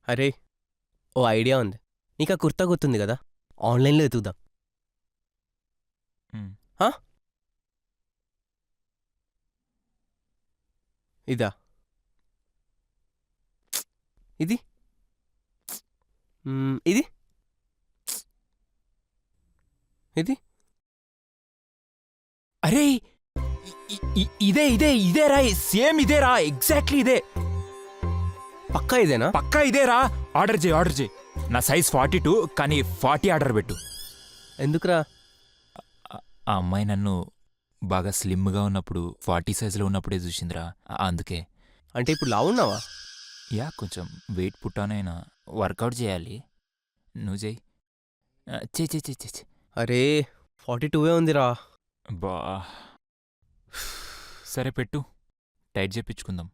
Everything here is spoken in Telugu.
అరే, ఓ ఐడియా ఉంది. నీకు ఆ కుర్తా గుర్తుంది కదా, ఆన్లైన్లో ఎతుకుదాం. ఉమ్. హా? ఇదా? ఇది? ఇది? ఇది? అరే ఇదే ఇదే ఇదేరా, సేమ్ ఇదేరా, ఎగ్జాక్ట్లీ ఇదే. పక్కా ఇదేనా? పక్కా ఇదేరా. ఆర్డర్ చేయి. నా సైజ్ 42, కానీ 40 ఆర్డర్ పెట్టు. ఎందుకురా? ఆ అమ్మాయి నన్ను బాగా స్లిమ్గా ఉన్నప్పుడు 40 సైజులో ఉన్నప్పుడే చూసిందిరా, అందుకే. అంటే ఇప్పుడు లావున్నావా? యా, కొంచెం వెయిట్ పుట్టానైనా వర్కౌట్ చేయాలి. నువ్వు చేయి. చెయ్యి. అరే, 42 ఉందిరా. బా, సరే పెట్టు, టైట్ చేపించుకుందాం.